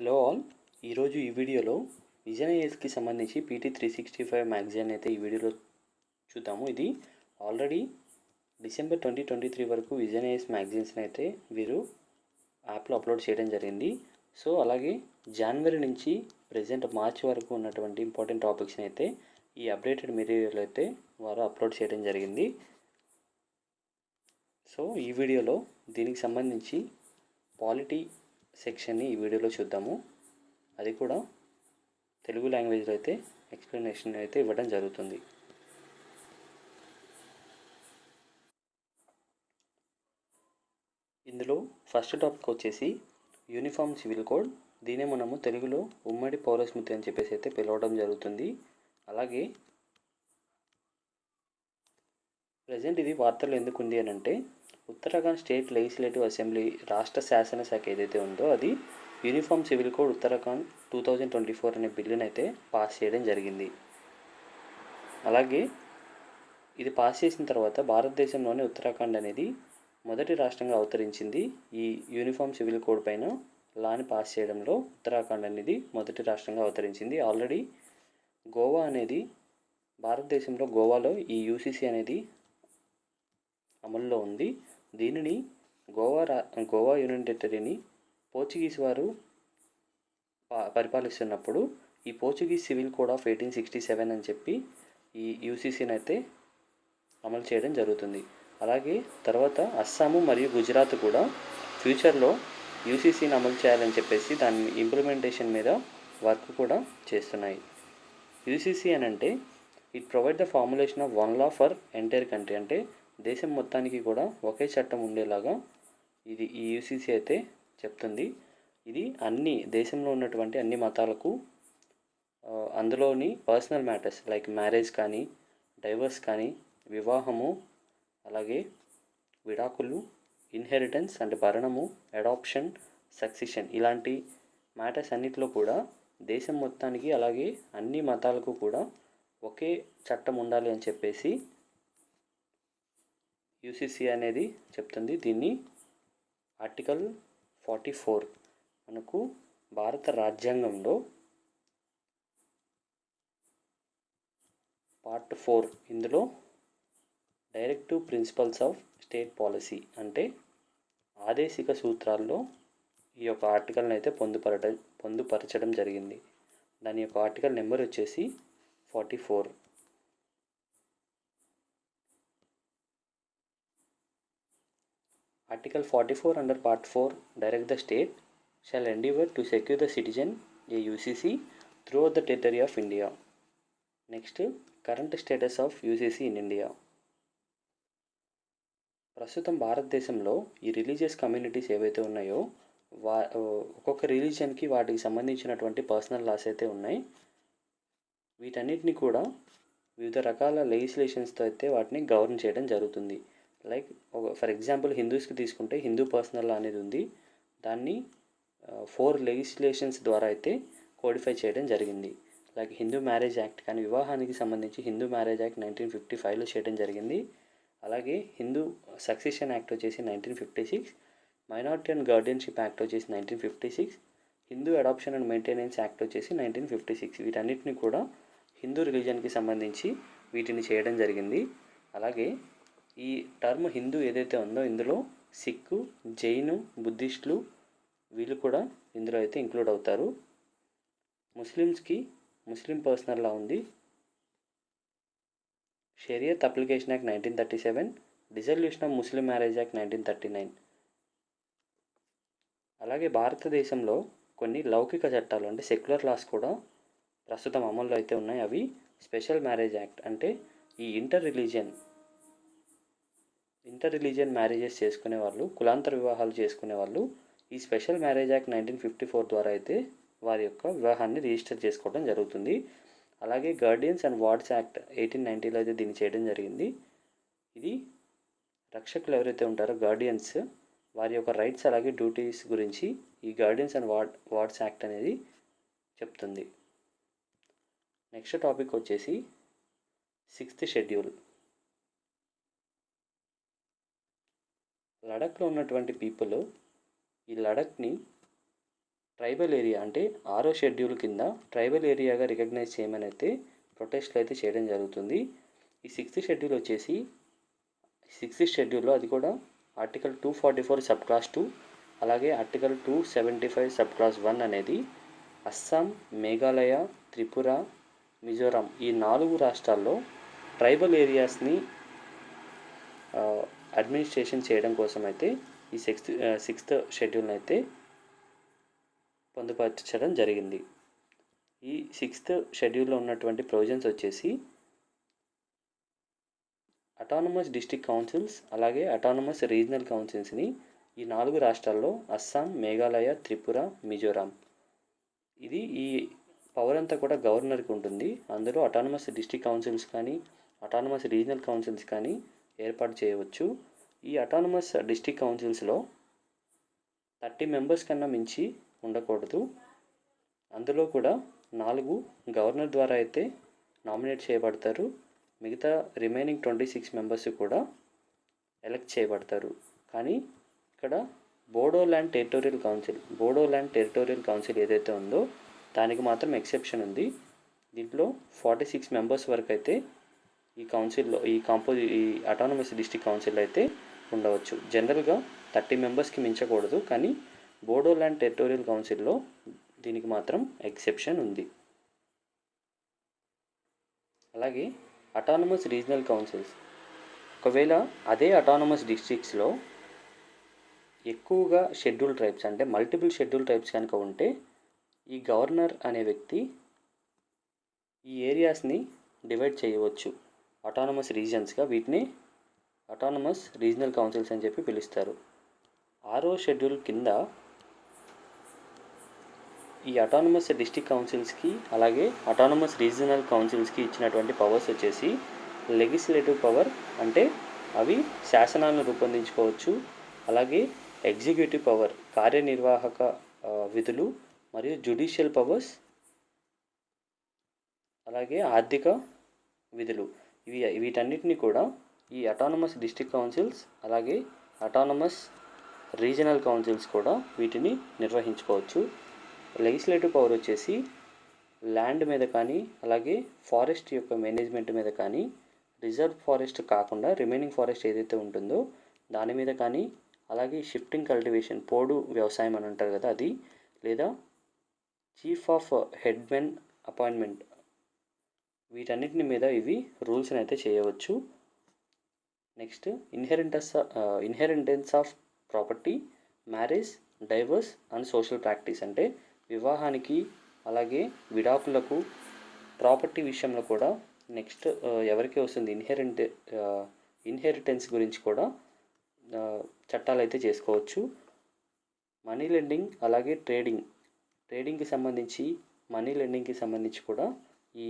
Hello all. ఈరోజు ఈ వీడియోలో విజన్ ఐఏఎస్కి సంబంధించి పీటీ 365 మ్యాగజైన్ అయితే ఈ వీడియోలో చూద్దాము. ఇది ఆల్రెడీ డిసెంబర్ 2023 వరకు విజన్ ఐఏఎస్ మ్యాగజైన్స్ని అయితే వీరు యాప్లో అప్లోడ్ చేయడం జరిగింది. సో అలాగే జనవరి నుంచి ప్రజెంట్ మార్చ్ వరకు ఉన్నటువంటి ఇంపార్టెంట్ టాపిక్స్ని అయితే ఈ అప్డేటెడ్ మెటీరియల్ అయితే వారు అప్లోడ్ చేయడం జరిగింది. సో ఈ వీడియోలో దీనికి సంబంధించి పాలిటీ సెక్షన్ని ఈ వీడియోలో చూద్దాము. అది కూడా తెలుగు లాంగ్వేజ్లో అయితే ఎక్స్ప్లెనేషన్ అయితే ఇవ్వడం జరుగుతుంది. ఇందులో ఫస్ట్ టాపిక్ వచ్చేసి యూనిఫామ్ సివిల్ కోడ్. దీనే మనము తెలుగులో ఉమ్మడి పౌరస్మృతి అని చెప్పేసి అయితే పిలవడం జరుగుతుంది. అలాగే ప్రజెంట్ ఇది వార్తలు ఎందుకు ఉంది అని అంటే, ఉత్తరాఖండ్ స్టేట్ లెజిస్లేటివ్ అసెంబ్లీ రాష్ట్ర శాసనశాఖ ఏదైతే ఉందో అది యూనిఫామ్ సివిల్ కోడ్ ఉత్తరాఖండ్ 2024 అనే బిల్లుని అయితే పాస్ చేయడం జరిగింది. అలాగే ఇది పాస్ చేసిన తర్వాత భారతదేశంలోనే ఉత్తరాఖండ్ అనేది మొదటి రాష్ట్రంగా అవతరించింది. ఈ యూనిఫామ్ సివిల్ కోడ్ పైన లాని పాస్ చేయడంలో ఉత్తరాఖండ్ అనేది మొదటి రాష్ట్రంగా అవతరించింది. ఆల్రెడీ గోవా అనేది భారతదేశంలో గోవాలో ఈ యూసీసీ అనేది అమల్లో ఉంది. దీనిని గోవా యూనియన్ టెరిటరీని పోర్చుగీస్ వారు పరిపాలిస్తున్నప్పుడు ఈ పోర్చుగీస్ సివిల్ కోడ్ ఆఫ్ 1867 అని చెప్పి ఈ యూసీసీని అయితే అమలు చేయడం జరుగుతుంది. అలాగే తర్వాత అస్సాము మరియు గుజరాత్ కూడా ఫ్యూచర్లో యూసీసీని అమలు చేయాలని చెప్పేసి దాని ఇంప్లిమెంటేషన్ మీద వర్క్ కూడా చేస్తున్నాయి. యూసీసీ అని అంటే it provide the formulation of one law for entire country. అంటే దేశం మొత్తానికి కూడా ఒకే చట్టం ఉండేలాగా ఇది ఈ యూసీసీ అయితే చెప్తుంది. ఇది అన్ని దేశంలో ఉన్నటువంటి అన్ని మతాలకు అందులోని పర్సనల్ మ్యాటర్స్ లైక్ మ్యారేజ్ కానీ, డైవర్స్ కానీ, వివాహము, అలాగే విడాకులు, ఇన్హెరిటెన్స్ అంటే భరణము, అడాప్షన్, సక్సెషన్ ఇలాంటి మ్యాటర్స్ అన్నిటిలో కూడా దేశం మొత్తానికి అలాగే అన్ని మతాలకు కూడా ఒకే చట్టం ఉండాలి అని చెప్పేసి యూసీసీ అనేది చెప్తుంది. దీన్ని ఆర్టికల్ 44 మనకు భారత రాజ్యాంగంలో పార్ట్ 4 ఇందులో directive principles of state policy అంటే ఆదేశిక సూత్రాల్లో ఈ యొక్క ఆర్టికల్ని అయితే పొందుపరచడం జరిగింది. దాని యొక్క ఆర్టికల్ నెంబర్ వచ్చేసి 44. Article 44 under Part 4 direct the state shall endeavour to secure the citizen a UCC throughout the territory of India. Next, current status of UCC in India. ప్రస్తుతం భారతదేశంలో ఈ రిలీజియస్ కమ్యూనిటీస్ ఏవైతే ఉన్నాయో ఒక్కొక్క రిలీజియన్కి వాటికి సంబంధించినటువంటి పర్సనల్ లాస్ అయితే ఉన్నాయి. వీటన్నిటిని కూడా వివిధ రకాల లెజిస్లేషన్స్తో అయితే వాటిని గవర్న్ చేయడం జరుగుతుంది. లైక్ ఫర్ ఎగ్జాంపుల్ హిందూస్కి తీసుకుంటే హిందూ పర్సనల్ లా అనేది ఉంది. దాన్ని 4 లెజిస్లేషన్స్ ద్వారా అయితే కోడిఫై చేయడం జరిగింది. లైక్ హిందూ మ్యారేజ్ యాక్ట్ కానీ వివాహానికి సంబంధించి హిందూ మ్యారేజ్ యాక్ట్ 1955లో చేయడం జరిగింది. అలాగే హిందూ సక్సెషన్ యాక్ట్ వచ్చేసి 1956, మైనారిటీ అండ్ గార్డియన్షిప్ యాక్ట్ వచ్చేసి 1956, Hindu adoption and maintenance act వచ్చేసి 1956. వీటన్నిటిని కూడా హిందూ రిలీజన్కి సంబంధించి వీటిని చేయడం జరిగింది. అలాగే ఈ టర్మ్ హిందూ ఏదైతే ఉందో ఇందులో సిక్కు, జైను, బుద్ధిస్టులు వీళ్ళు కూడా ఇందులో అయితే ఇంక్లూడ్ అవుతారు. ముస్లిమ్స్కి ముస్లిం పర్సనల్ లా ఉంది. Shariat application act 1937, dissolution of Muslim marriage act 1939. అలాగే భారతదేశంలో కొన్ని లౌకిక చట్టాలు అంటే సెక్యులర్ లాస్ కూడా ప్రస్తుతం అమల్లో అయితే ఉన్నాయి. అవి స్పెషల్ మ్యారేజ్ యాక్ట్ అంటే ఈ ఇంటర్ రిలీజియన్ మ్యారేజెస్ చేసుకునే వాళ్ళు, కులాంతర వివాహాలు చేసుకునే వాళ్ళు ఈ స్పెషల్ మ్యారేజ్ యాక్ట్ 1954 ద్వారా అయితే వారి యొక్క వివాహాన్ని రిజిస్టర్ చేసుకోవడం జరుగుతుంది. అలాగే గార్డియన్స్ అండ్ వార్డ్స్ యాక్ట్ 1890లో అయితే దీన్ని చేయడం జరిగింది. ఇది రక్షకులు ఎవరైతే ఉంటారో గార్డియన్స్ వారి యొక్క రైట్స్ అలాగే డ్యూటీస్ గురించి ఈ గార్డియన్స్ అండ్ వార్డ్స్ యాక్ట్ అనేది చెప్తుంది. నెక్స్ట్ టాపిక్ వచ్చేసి 6th షెడ్యూల్. లడఖ్లో ఉన్నటువంటి పీపుల్ ఈ లడఖ్ని ట్రైబల్ ఏరియా అంటే 6వ షెడ్యూల్ కింద ట్రైబల్ ఏరియాగా రికగ్నైజ్ చేయమని అయితే ప్రొటెస్ట్లు అయితే చేయడం జరుగుతుంది. ఈ 6th షెడ్యూల్ వచ్చేసి 6th షెడ్యూల్లో అది కూడా ఆర్టికల్ 244 సబ్ క్లాస్ 2 అలాగే ఆర్టికల్ 275 సబ్ క్లాస్ 1 అనేది అస్సాం, మేఘాలయ, త్రిపుర, మిజోరాం ఈ 4 రాష్ట్రాల్లో ట్రైబల్ ఏరియాస్ని అడ్మినిస్ట్రేషన్ చేయడం కోసం అయితే ఈ 6th షెడ్యూల్ని అయితే పొందుపరచడం జరిగింది. ఈ 6th షెడ్యూల్లో ఉన్నటువంటి ప్రొవిజన్స్ వచ్చేసి అటానమస్ డిస్ట్రిక్ట్ కౌన్సిల్స్ అలాగే అటానమస్ రీజనల్ కౌన్సిల్స్ని ఈ 4 రాష్ట్రాల్లో అస్సాం, మేఘాలయ, త్రిపుర, మిజోరాం ఈ పవర్ అంతా కూడా గవర్నర్కి ఉంటుంది. అందులో అటానమస్ డిస్ట్రిక్ట్ కౌన్సిల్స్ కానీ అటానమస్ రీజనల్ కౌన్సిల్స్ కానీ ఏర్పాటు చేయవచ్చు. ఈ అటానమస్ డిస్ట్రిక్ట్ కౌన్సిల్స్లో 30 మెంబర్స్ కన్నా మించి ఉండకూడదు. అందులో కూడా 4 గవర్నర్ ద్వారా అయితే నామినేట్ చేయబడతారు. మిగతా రిమైనింగ్ 26 మెంబర్స్ కూడా ఎలక్ట్ చేయబడతారు. కానీ ఇక్కడ బోడోల్యాండ్ టెరిటోరియల్ కౌన్సిల్ ఏదైతే ఉందో దానికి మాత్రం ఎక్సెప్షన్ ఉంది. దీంట్లో 46 మెంబర్స్ వరకు అయితే ఈ అటానమస్ డిస్ట్రిక్ట్ కౌన్సిల్ అయితే ఉండవచ్చు. జనరల్గా 30 మెంబర్స్కి మించకూడదు. కానీ బోడోల్యాండ్ టెరిటోరియల్ కౌన్సిల్లో దీనికి మాత్రం ఎక్సెప్షన్ ఉంది. అలాగే అటానమస్ రీజనల్ కౌన్సిల్స్, ఒకవేళ అదే అటానమస్ డిస్ట్రిక్ట్స్లో ఎక్కువగా షెడ్యూల్ ట్రైబ్స్ అంటే మల్టిపుల్ షెడ్యూల్ ట్రైబ్స్ కనుక ఉంటే ఈ గవర్నర్ అనే వ్యక్తి ఈ ఏరియాస్ని డివైడ్ చేయవచ్చు అటానమస్ రీజన్స్గా. వీటిని అటానమస్ రీజనల్ కౌన్సిల్స్ అని చెప్పి పిలుస్తారు. 6వ షెడ్యూల్ కింద ఈ అటానమస్ డిస్ట్రిక్ట్ కౌన్సిల్స్కి అలాగే అటానమస్ రీజనల్ కౌన్సిల్స్కి ఇచ్చినటువంటి పవర్స్ వచ్చేసి లెజిస్లేటివ్ పవర్ అంటే అవి శాసనాలను రూపొందించుకోవచ్చు. అలాగే ఎగ్జిక్యూటివ్ పవర్ కార్యనిర్వాహక విధులు మరియు జ్యుడిషియల్ పవర్స్ అలాగే ఆర్థిక విధులు వీటన్నిటిని కూడా ఈ అటానమస్ డిస్ట్రిక్ట్ కౌన్సిల్స్ అలాగే అటానమస్ రీజనల్ కౌన్సిల్స్ కూడా వీటిని నిర్వహించుకోవచ్చు. లెజిస్లేటివ్ పవర్ వచ్చేసి ల్యాండ్ మీద కానీ అలాగే ఫారెస్ట్ యొక్క మేనేజ్మెంట్ మీద కానీ రిజర్వ్ ఫారెస్ట్ కాకుండా రిమైనింగ్ ఫారెస్ట్ ఏదైతే ఉంటుందో దాని మీద కానీ అలాగే షిఫ్టింగ్ కల్టివేషన్ పోడు వ్యవసాయం అని అంటారు కదా అది, లేదా చీఫ్ ఆఫ్ హెడ్మెన్ అపాయింట్మెంట్ వీటన్నిటిని మీద ఇవి రూల్స్ని అయితే చేయవచ్చు. Next inheritance of property, marriage, divorce and social practice అంటే వివాహానికి అలాగే విడాకులకు ప్రాపర్టీ విషయంలో కూడా నెక్స్ట్ ఎవరికి వస్తుంది ఇన్హెరిటెన్స్ గురించి కూడా చట్టాలు అయితే చేసుకోవచ్చు. మనీ లెండింగ్ అలాగే ట్రేడింగ్కి సంబంధించి మనీ లెండింగ్కి సంబంధించి కూడా ఈ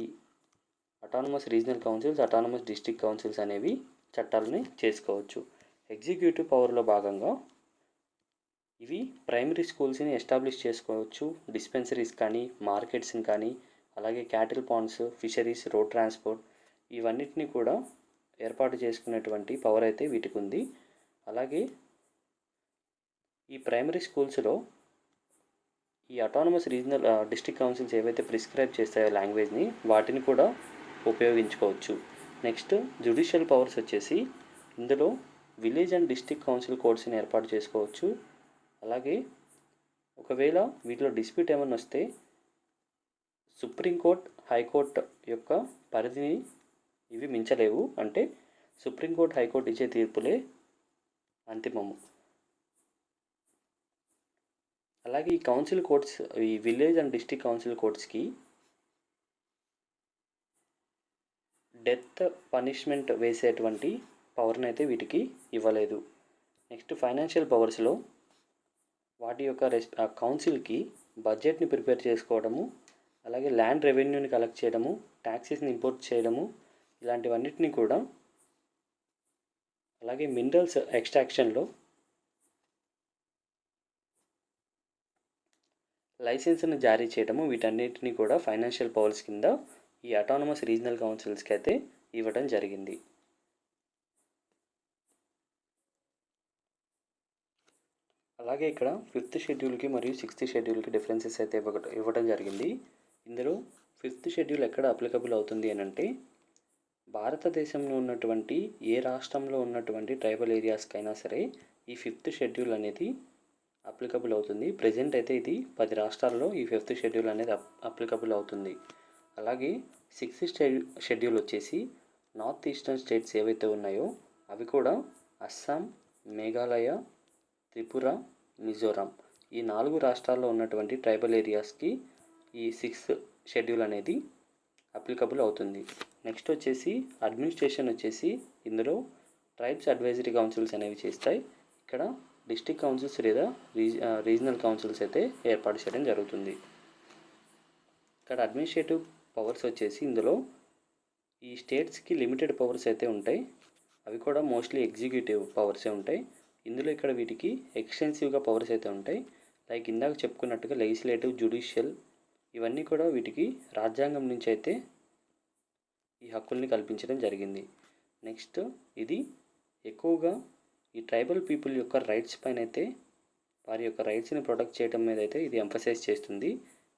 autonomous regional councils autonomous district councils అనేవి చట్టాలని చేసుకోవచ్చు. ఎగ్జిక్యూటివ్ పవర్లో భాగంగా ఇవి ప్రైమరీ స్కూల్స్ని ఎస్టాబ్లిష్ చేసుకోవచ్చు. డిస్పెన్సరీస్ కానీ మార్కెట్స్ని కానీ అలాగే cattle ponds, fisheries, road transport ఇవన్నిటిని కూడా ఏర్పాటు చేసుకునేటువంటి పవర్ అయితే వీటికి ఉంది. అలాగే ఈ ప్రైమరీ స్కూల్స్లో ఈ అటానమస్ రీజనల్ డిస్ట్రిక్ట్ కౌన్సిల్స్ ఏవైతే ప్రిస్క్రైబ్ చేస్తాయో లాంగ్వేజ్ని వాటిని కూడా ఉపయోగించుకోవచ్చు. నెక్స్ట్ జ్యుడిషియల్ పవర్స్ వచ్చేసి ఇందులో విలేజ్ అండ్ డిస్ట్రిక్ట్ కౌన్సిల్ కోడ్స్ని ఏర్పాటు చేసుకోవచ్చు. అలాగే ఒకవేళ వీటిలో డిస్ప్యూట్ ఏమైనా వస్తే సుప్రీంకోర్టు, హైకోర్టు యొక్క పరిధిని ఇవి మించలేవు. అంటే సుప్రీంకోర్టు, హైకోర్టు ఇచ్చే తీర్పులే అంతిమము. అలాగే ఈ కౌన్సిల్ కోర్ట్స్ ఈ విలేజ్ అండ్ డిస్ట్రిక్ట్ కౌన్సిల్ కోర్ట్స్కి డెత్ పనిష్మెంట్ వేసేటువంటి పవర్ని అయితే వీటికి ఇవ్వలేదు. నెక్స్ట్ ఫైనాన్షియల్ పవర్స్లో వాటి యొక్క కౌన్సిల్కి బడ్జెట్ని ప్రిపేర్ చేసుకోవడము అలాగే ల్యాండ్ రెవెన్యూని కలెక్ట్ చేయడము, ట్యాక్సెస్ని ఇంపోర్ట్ చేయడము ఇలాంటివన్నిటిని కూడా అలాగే మినరల్స్ ఎక్స్ట్రాక్షన్లో లైసెన్స్ను జారీ చేయడము వీటన్నిటిని కూడా ఫైనాన్షియల్ పవర్స్ కింద ఈ అటానమస్ రీజనల్ కౌన్సిల్స్కి అయితే ఇవ్వడం జరిగింది. అలాగే ఇక్కడ 5th షెడ్యూల్కి మరియు 6th షెడ్యూల్కి డిఫరెన్సెస్ అయితే ఇవ్వడం జరిగింది. ఇందులో 5th షెడ్యూల్ ఎక్కడ అప్లికబుల్ అవుతుంది అని అంటే భారతదేశంలో ఉన్నటువంటి ఏ రాష్ట్రంలో ఉన్నటువంటి ట్రైబల్ ఏరియాస్కైనా సరే ఈ 5th షెడ్యూల్ అనేది అప్లికబుల్ అవుతుంది. ప్రజెంట్ అయితే ఇది 10 రాష్ట్రాల్లో ఈ 5th షెడ్యూల్ అనేది అప్లికబుల్ అవుతుంది. అలాగే 6th షెడ్యూల్ వచ్చేసి నార్త్ ఈస్టర్న్ స్టేట్స్ ఏవైతే ఉన్నాయో అవి కూడా అస్సాం, మేఘాలయ, త్రిపుర, మిజోరాం ఈ 4 రాష్ట్రాల్లో ఉన్నటువంటి ట్రైబల్ ఏరియాస్కి ఈ 6th షెడ్యూల్ అనేది అప్లికబుల్ అవుతుంది. నెక్స్ట్ వచ్చేసి అడ్మినిస్ట్రేషన్ వచ్చేసి ఇందులో ట్రైబ్స్ అడ్వైజరీ కౌన్సిల్స్ అనేవి చేస్తాయి. ఇక్కడ డిస్ట్రిక్ట్ కౌన్సిల్స్ లేదా రీజనల్ కౌన్సిల్స్ అయితే ఏర్పాటు చేయడం జరుగుతుంది. ఇక్కడ అడ్మినిస్ట్రేటివ్ పవర్స్ వచ్చేసి ఇందులో ఈ స్టేట్స్కి లిమిటెడ్ పవర్స్ అయితే ఉంటాయి. అవి కూడా మోస్ట్లీ ఎగ్జిక్యూటివ్ పవర్సే ఉంటాయి. ఇందులో ఇక్కడ వీటికి ఎక్స్టెన్సివ్గా పవర్స్ అయితే ఉంటాయి. లైక్ ఇందాక చెప్పుకున్నట్టుగా లెజిస్లేటివ్, జ్యుడిషియల్ ఇవన్నీ కూడా వీటికి రాజ్యాంగం నుంచి అయితే ఈ హక్కుల్ని కల్పించడం జరిగింది. నెక్స్ట్ ఇది ఎక్కువగా ఈ ట్రైబల్ పీపుల్ యొక్క రైట్స్ పైన అయితే వారి యొక్క రైట్స్ని ప్రొటెక్ట్ చేయడం మీద అయితే ఇది ఎంఫసైజ్ చేస్తుంది.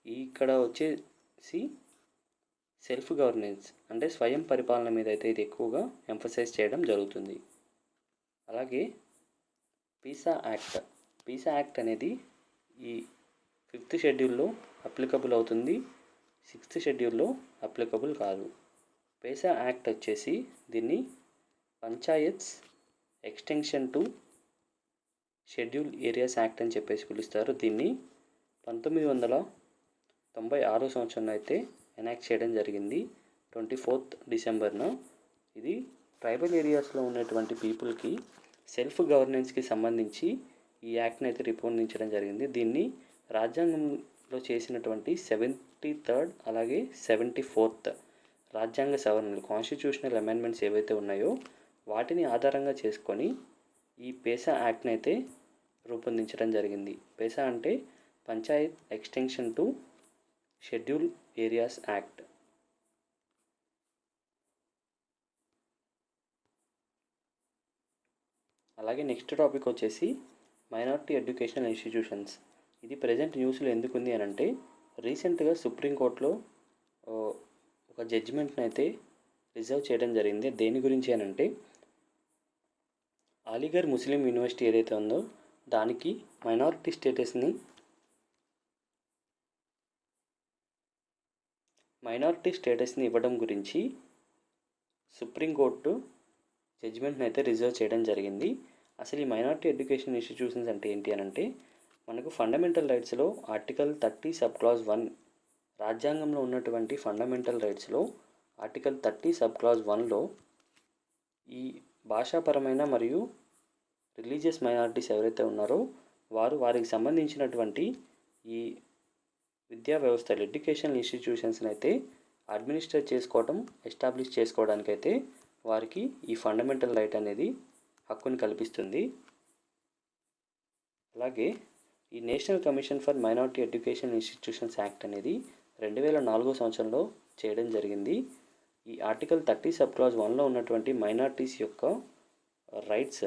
ఇక్కడ వచ్చేసి సెల్ఫ్ గవర్నెన్స్ అంటే స్వయం పరిపాలన మీద అయితే ఇది ఎక్కువగా ఎంఫసైజ్ చేయడం జరుగుతుంది. అలాగే పీసా యాక్ట్ అనేది ఈ 5th షెడ్యూల్లో అప్లికబుల్ అవుతుంది. 6th షెడ్యూల్లో అప్లికబుల్ కాదు. పీసా యాక్ట్ వచ్చేసి దీన్ని panchayats extension to schedule areas act అని చెప్పేసి పిలుస్తారు. దీన్ని 1996 సంవత్సరంలో అయితే ఎనాక్ట్ చేయడం జరిగింది. 24th డిసెంబర్న. ఇది ట్రైబల్ ఏరియాస్లో ఉన్నటువంటి పీపుల్కి సెల్ఫ్ గవర్నెన్స్కి సంబంధించి ఈ యాక్ట్ని అయితే రూపొందించడం జరిగింది. దీన్ని రాజ్యాంగంలో చేసినటువంటి 73rd అలాగే 74th రాజ్యాంగ సవరణలు కాన్స్టిట్యూషనల్ అమెండ్మెంట్స్ ఏవైతే ఉన్నాయో వాటిని ఆధారంగా చేసుకొని ఈ పేసా యాక్ట్ని అయితే రూపొందించడం జరిగింది. పేసా అంటే Panchayat extension to schedule areas act. అలాగే నెక్స్ట్ టాపిక్ వచ్చేసి మైనారిటీ ఎడ్యుకేషనల్ ఇన్స్టిట్యూషన్స్. ఇది ప్రజెంట్ న్యూస్లో ఎందుకు ఉంది అని అంటే రీసెంట్గా సుప్రీంకోర్టులో ఒక జడ్జిమెంట్ని అయితే రిజర్వ్ చేయడం జరిగింది. దేని గురించి అని అంటే అలీగర్ ముస్లిం యూనివర్సిటీ ఏదైతే ఉందో దానికి మైనారిటీ స్టేటస్ని ఇవ్వడం గురించి సుప్రీంకోర్టు జడ్జిమెంట్ని అయితే రిజర్వ్ చేయడం జరిగింది. అసలు ఈ మైనారిటీ ఎడ్యుకేషన్ ఇన్స్టిట్యూషన్స్ అంటే ఏంటి అని అంటే మనకు ఫండమెంటల్ రైట్స్లో ఆర్టికల్ 30 సబ్ క్లాజ్ 1 రాజ్యాంగంలో ఉన్నటువంటి ఫండమెంటల్ రైట్స్లో ఆర్టికల్ 30 సబ్ క్లాజ్ 1లో ఈ భాషాపరమైన మరియు రిలీజియస్ మైనారిటీస్ ఎవరైతే ఉన్నారో వారికి సంబంధించినటువంటి ఈ విద్యా వ్యవస్థలు ఎడ్యుకేషనల్ ఇన్స్టిట్యూషన్స్ని అయితే అడ్మినిస్ట్రేట్ చేసుకోవడం ఎస్టాబ్లిష్ చేసుకోవడానికైతే వారికి ఈ ఫండమెంటల్ రైట్ అనేది హక్కుని కల్పిస్తుంది. అలాగే ఈ national commission for minority education institutions act అనేది 2004 సంవత్సరంలో చేయడం జరిగింది. ఈ ఆర్టికల్ 30 సబ్ క్లాజ్ 1లో ఉన్నటువంటి మైనారిటీస్ యొక్క రైట్స్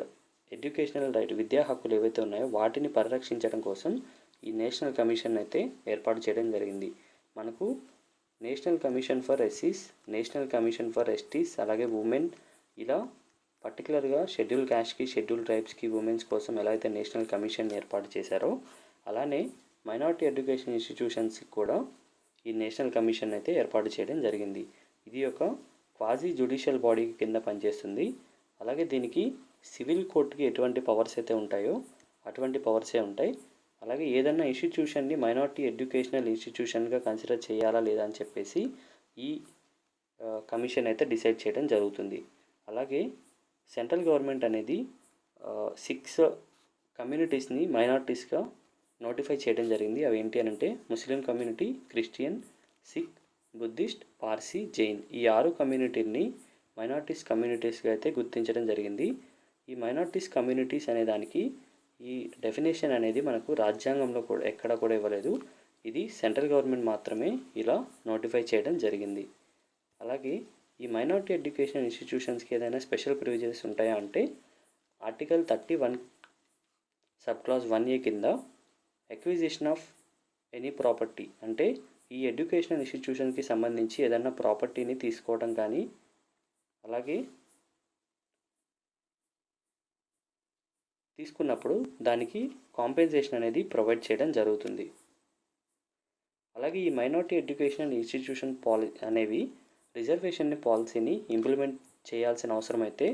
ఎడ్యుకేషనల్ రైట్ విద్యా హక్కులు ఏవైతే ఉన్నాయో వాటిని పరిరక్షించడం కోసం ఈ నేషనల్ కమిషన్ అయితే ఏర్పాటు చేయడం జరిగింది. మనకు నేషనల్ కమిషన్ ఫర్ ఎస్సీస్, నేషనల్ కమిషన్ ఫర్ ఎస్టీస్ అలాగే ఉమెన్ ఇలా పర్టికులర్గా షెడ్యూల్ క్యాస్ట్కి, షెడ్యూల్ ట్రైబ్స్కి, ఉమెన్స్ కోసం ఎలా అయితే నేషనల్ కమిషన్ ఏర్పాటు చేశారో అలానే మైనారిటీ ఎడ్యుకేషన్ ఇన్స్టిట్యూషన్స్కి కూడా ఈ నేషనల్ కమిషన్ అయితే ఏర్పాటు చేయడం జరిగింది. ఇది ఒక క్వాజీ జ్యుడిషియల్ బాడీ కింద పనిచేస్తుంది. అలాగే దీనికి సివిల్ కోర్టుకి ఎటువంటి పవర్స్ అయితే ఉంటాయో అటువంటి పవర్సే ఉంటాయి. అలాగే ఏదైనా ఇన్స్టిట్యూషన్ని మైనారిటీ ఎడ్యుకేషనల్ ఇన్స్టిట్యూషన్గా కన్సిడర్ చేయాలా లేదా అని చెప్పేసి ఈ కమిషన్ అయితే డిసైడ్ చేయడం జరుగుతుంది. అలాగే సెంట్రల్ గవర్నమెంట్ అనేది 6 కమ్యూనిటీస్ని మైనారిటీస్గా నోటిఫై చేయడం జరిగింది. అవి ఏంటి అని అంటే Muslim community, Christian, Sikh, Buddhist, Parsi, Jain ఈ 6 కమ్యూనిటీని కమ్యూనిటీస్గా అయితే గుర్తించడం జరిగింది. ఈ మైనారిటీస్ కమ్యూనిటీస్ అనే దానికి ఈ డెఫినేషన్ అనేది మనకు రాజ్యాంగంలో కూడా ఎక్కడ కూడా ఇవ్వలేదు. ఇది సెంట్రల్ గవర్నమెంట్ మాత్రమే ఇలా నోటిఫై చేయడం జరిగింది. అలాగే ఈ మైనారిటీ ఎడ్యుకేషన్ ఇన్స్టిట్యూషన్స్కి ఏదైనా స్పెషల్ ప్రివిలేజెస్ ఉంటాయా అంటే ఆర్టికల్ 31 సబ్ క్లాజ్ 1A కింద అక్విజిషన్ ఆఫ్ ఎనీ ప్రాపర్టీ అంటే ఈ ఎడ్యుకేషనల్ ఇన్స్టిట్యూషన్కి సంబంధించి ఏదైనా ప్రాపర్టీని తీసుకోవడం కానీ అలాగే తీసుకున్నప్పుడు దానికి కాంపెన్సేషన్ అనేది ప్రొవైడ్ చేయడం జరుగుతుంది. అలాగే ఈ మైనారిటీ ఎడ్యుకేషనల్ ఇన్స్టిట్యూషన్ అనేవి రిజర్వేషన్ పాలసీని ఇంప్లిమెంట్ చేయాల్సిన అవసరం అయితే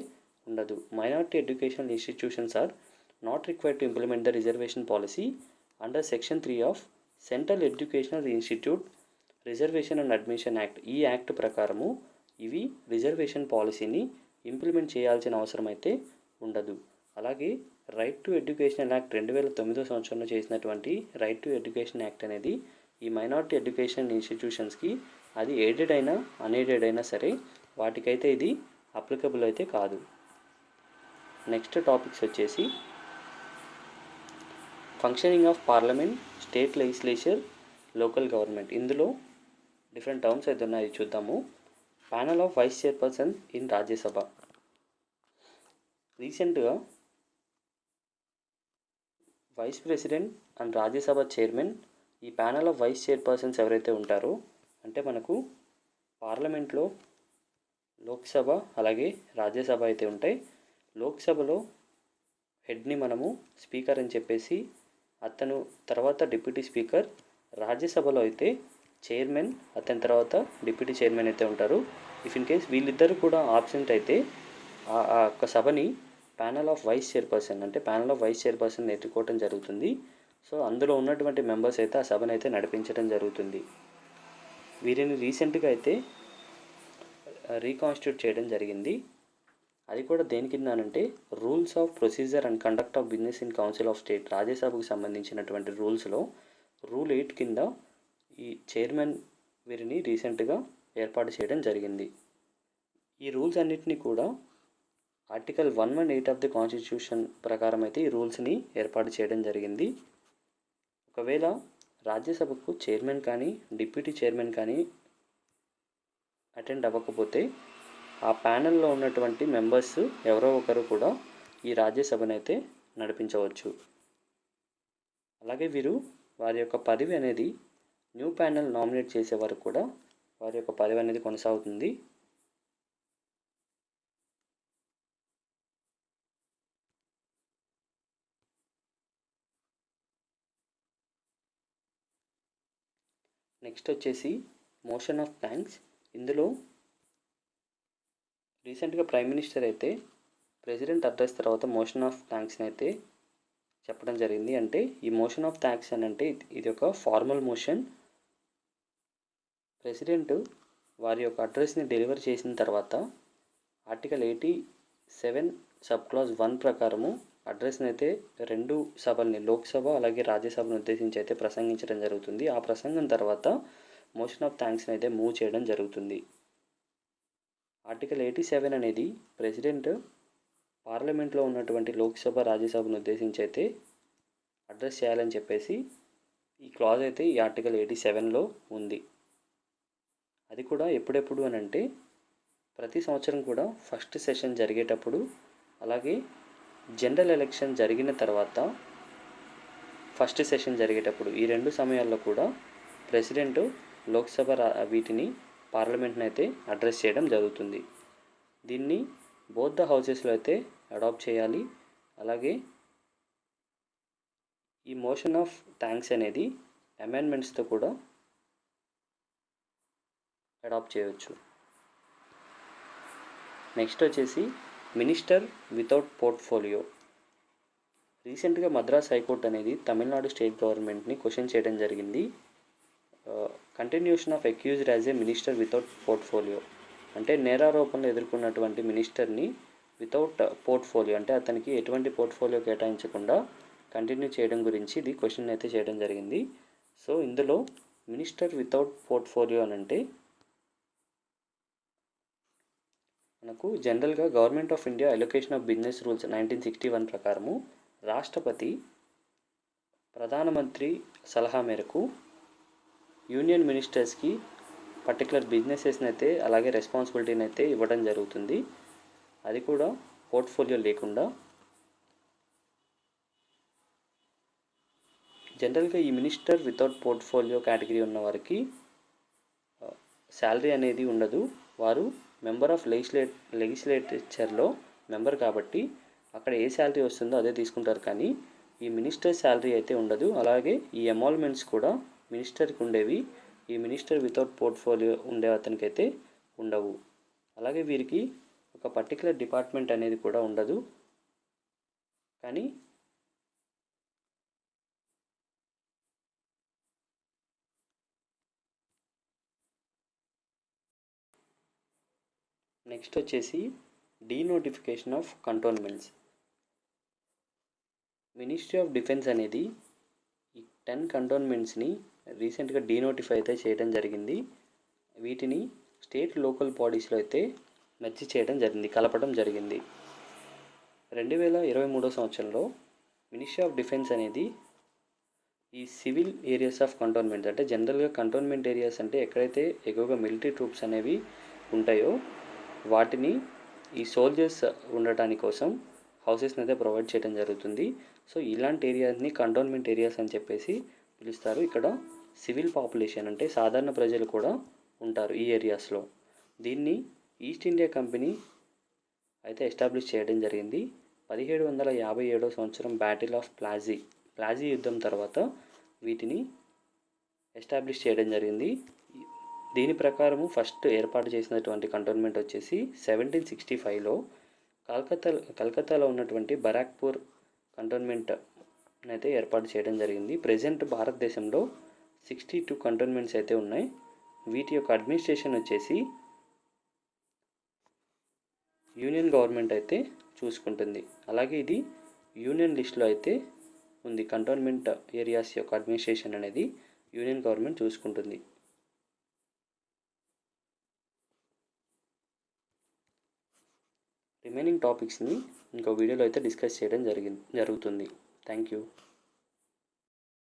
ఉండదు. Minority educational institutions are not required to implement the reservation policy under section 3 of central educational institute reservation and admission act. ఈ యాక్ట్ ప్రకారము ఇవి రిజర్వేషన్ పాలసీని ఇంప్లిమెంట్ చేయాల్సిన అవసరం అయితే ఉండదు. అలాగే రైట్ టు ఎడ్యుకేషన్ యాక్ట్ 2009 సంవత్సరంలో చేసినటువంటి రైట్ టు ఎడ్యుకేషన్ యాక్ట్ అనేది ఈ మైనారిటీ ఎడ్యుకేషన్ ఇన్స్టిట్యూషన్స్కి అది ఎయిడెడ్ అయినా అన్ఎయిడెడ్ అయినా సరే వాటికైతే ఇది అప్లికబుల్ అయితే కాదు. నెక్స్ట్ టాపిక్స్ వచ్చేసి functioning of parliament, state legislature, local government. ఇందులో డిఫరెంట్ టర్మ్స్ అయితే ఉన్నాయి, చూద్దాము. Panel of vice chairperson in Rajya Sabha. రీసెంట్గా vice president and Rajya Sabha chairman ఈ ప్యానల్ ఆఫ్ వైస్ చైర్పర్సన్స్ ఎవరైతే ఉంటారో అంటే మనకు పార్లమెంట్లో లోక్సభ అలాగే రాజ్యసభ అయితే ఉంటాయి. లోక్సభలో హెడ్ని మనము స్పీకర్ అని చెప్పేసి అతను తర్వాత డిప్యూటీ స్పీకర్, రాజ్యసభలో అయితే చైర్మన్ అతని తర్వాత డిప్యూటీ చైర్మన్ అయితే ఉంటారు. ఇఫ్ ఇన్ కేస్ వీళ్ళిద్దరు కూడా ఆబ్సెంట్ అయితే ఆ యొక్క సభని ప్యానల్ ఆఫ్ వైస్ చైర్పర్సన్ అంటే ప్యానల్ ఆఫ్ వైస్ చైర్పర్సన్ ఎన్నుకోవడం జరుగుతుంది. సో అందులో ఉన్నటువంటి మెంబర్స్ అయితే ఆ సభను అయితే నడిపించడం జరుగుతుంది. వీరిని రీసెంట్గా అయితే రీకాన్స్టిట్యూట్ చేయడం జరిగింది. అది కూడా దేని కింద అంటే rules of procedure and conduct of business in council of state. రాజ్యసభకు సంబంధించినటువంటి రూల్స్లో రూల్ 8 కింద ఈ చైర్మన్ వీరిని రీసెంట్గా ఏర్పాటు చేయడం జరిగింది. ఈ రూల్స్ అన్నిటినీ కూడా ఆర్టికల్ 118 ఆఫ్ ది కాన్స్టిట్యూషన్ ప్రకారం అయితే ఈ రూల్స్ని ఏర్పాటు చేయడం జరిగింది. ఒకవేళ రాజ్యసభకు చైర్మన్ కానీ డిప్యూటీ చైర్మన్ కానీ అటెండ్ అవ్వకపోతే ఆ ప్యానెల్లో ఉన్నటువంటి మెంబర్స్ ఎవరో ఒకరు కూడా ఈ రాజ్యసభనైతే నడిపించవచ్చు. అలాగే వీరు వారి యొక్క పదవి అనేది న్యూ ప్యానెల్ నామినేట్ చేసే వరకు కూడా వారి యొక్క పదవి అనేది కొనసాగుతుంది. నెక్స్ట్ వచ్చేసి మోషన్ ఆఫ్ థ్యాంక్స్. ఇందులో రీసెంట్గా ప్రైమ్ మినిస్టర్ అయితే ప్రెసిడెంట్ అడ్రస్ తర్వాత మోషన్ ఆఫ్ థ్యాంక్స్ని అయితే చెప్పడం జరిగింది. అంటే ఈ మోషన్ ఆఫ్ థ్యాంక్స్ అని అంటే ఇది ఒక ఫార్మల్ మోషన్. ప్రెసిడెంట్ వారి యొక్క అడ్రస్ని డెలివర్ చేసిన తర్వాత ఆర్టికల్ 87 సబ్ క్లాజ్ 1 ప్రకారము అడ్రస్ని అయితే రెండు సభల్ని లోక్సభ అలాగే రాజ్యసభను ఉద్దేశించి అయితే ప్రసంగించడం జరుగుతుంది. ఆ ప్రసంగం తర్వాత మోషన్ ఆఫ్ థ్యాంక్స్ని అయితే మూవ్ చేయడం జరుగుతుంది. ఆర్టికల్ 87 అనేది ప్రెసిడెంట్ పార్లమెంట్లో ఉన్నటువంటి లోక్సభ రాజ్యసభను ఉద్దేశించి అయితే అడ్రస్ చేయాలని చెప్పేసి ఈ క్లాజ్ అయితే ఈ ఆర్టికల్ 87లో ఉంది. అది కూడా ఎప్పుడెప్పుడు అని అంటే ప్రతి సంవత్సరం కూడా ఫస్ట్ సెషన్ జరిగేటప్పుడు అలాగే జనరల్ ఎలక్షన్ జరిగిన తర్వాత ఫస్ట్ సెషన్ జరిగేటప్పుడు ఈ రెండు సమయాల్లో కూడా ప్రెసిడెంట్ లోక్సభ వీటిని పార్లమెంట్ని అయితే అడ్రస్ చేయడం జరుగుతుంది. దీన్ని బోత్ ద హౌసెస్లో అయితే అడాప్ట్ చేయాలి. అలాగే ఈ మోషన్ ఆఫ్ థ్యాంక్స్ అనేది అమెండ్మెంట్స్తో కూడా అడాప్ట్ చేయవచ్చు. నెక్స్ట్ వచ్చేసి మినిస్టర్ వితౌట్ పోర్ట్ఫోలియో. రీసెంట్గా మద్రాస్ హైకోర్టు అనేది తమిళనాడు స్టేట్ గవర్నమెంట్ని క్వశ్చన్ చేయడం జరిగింది. Continuation of accused as a minister without portfolio అంటే నేరారోపణలు ఎదుర్కొన్నటువంటి మినిస్టర్ని వితౌట్ పోర్ట్ఫోలియో అంటే అతనికి ఎటువంటి పోర్ట్ఫోలియో కేటాయించకుండా కంటిన్యూ చేయడం గురించి ఇది క్వశ్చన్ అయితే చేయడం జరిగింది. సో ఇందులో మినిస్టర్ వితౌట్ పోర్ట్ఫోలియో అని అంటే మనకు జనరల్గా government of India allocation of business rules 1961 ప్రకారము రాష్ట్రపతి ప్రధానమంత్రి సలహా మేరకు యూనియన్ మినిస్టర్స్కి పర్టికులర్ బిజినెసెస్ని అయితే అలాగే రెస్పాన్సిబిలిటీని అయితే ఇవ్వడం జరుగుతుంది. అది కూడా పోర్ట్ఫోలియో లేకుండా. జనరల్గా ఈ మినిస్టర్ వితౌట్ పోర్ట్ఫోలియో కేటగిరీ ఉన్న వారికి శాలరీ అనేది ఉండదు. వారు మెంబర్ ఆఫ్ లెజిస్లేచర్లో మెంబర్ కాబట్టి అక్కడ ఏ శాలరీ వస్తుందో అదే తీసుకుంటారు. కానీ ఈ మినిస్టర్ శాలరీ అయితే ఉండదు. అలాగే ఈ ఎమాల్మెంట్స్ కూడా మినిస్టర్కి ఉండేవి, ఈ మినిస్టర్ వితౌట్ పోర్ట్ఫోలియో ఉండే అతనికి అయితే ఉండవు. అలాగే వీరికి ఒక పర్టికులర్ డిపార్ట్మెంట్ అనేది కూడా ఉండదు. కానీ నెక్స్ట్ వచ్చేసి denotification of cantonments. Ministry of defence అనేది ఈ 10 కంటోన్మెంట్స్ని రీసెంట్గా డీనోటిఫై అయితే చేయడం జరిగింది. వీటిని స్టేట్ లోకల్ బాడీస్లో అయితే మెర్జ్ చేయడం జరిగింది, కలపడం జరిగింది. 2023 సంవత్సరంలో మినిస్ట్రీ ఆఫ్ డిఫెన్స్ అనేది ఈ సివిల్ ఏరియాస్ ఆఫ్ కంటోన్మెంట్, అంటే జనరల్గా కంటోన్మెంట్ ఏరియాస్ అంటే ఎక్కడైతే ఎక్కువగా మిలిటరీ ట్రూప్స్ అనేవి ఉంటాయో వాటిని ఈ సోల్జర్స్ ఉండటానికి కోసం హౌసెస్ని అయితే ప్రొవైడ్ చేయడం జరుగుతుంది. సో ఇలాంటి ఏరియాస్ని కంటోన్మెంట్ ఏరియాస్ అని చెప్పేసి పిలుస్తారు. ఇక్కడ సివిల్ పాపులేషన్ అంటే సాధారణ ప్రజలు కూడా ఉంటారు ఈ ఏరియాస్లో. దీన్ని ఈస్ట్ ఇండియా కంపెనీ అయితే ఎస్టాబ్లిష్ చేయడం జరిగింది. 1757 సంవత్సరం బ్యాటిల్ ఆఫ్ ప్లాజీ యుద్ధం తర్వాత వీటిని ఎస్టాబ్లిష్ చేయడం జరిగింది. దీని ప్రకారము ఫస్ట్ ఏర్పాటు చేసినటువంటి కంటోన్మెంట్ వచ్చేసి 1765లో కలకత్తాలో ఉన్నటువంటి బరాక్పూర్ కంటోన్మెంట్ అయితే ఏర్పాటు చేయడం జరిగింది. ప్రజెంట్ భారతదేశంలో 62 కంటోన్మెంట్స్ అయితే ఉన్నాయి. వీటి యొక్క అడ్మినిస్ట్రేషన్ వచ్చేసి యూనియన్ గవర్నమెంట్ అయితే చూసుకుంటుంది. అలాగే ఇది యూనియన్ లిస్ట్లో అయితే ఉంది. కంటోన్మెంట్ ఏరియాస్ యొక్క అడ్మినిస్ట్రేషన్ అనేది యూనియన్ గవర్నమెంట్ చూసుకుంటుంది. రిమైనింగ్ టాపిక్స్ని ఇంకో వీడియోలో అయితే డిస్కస్ చేయడం జరుగుతుంది. Thank you.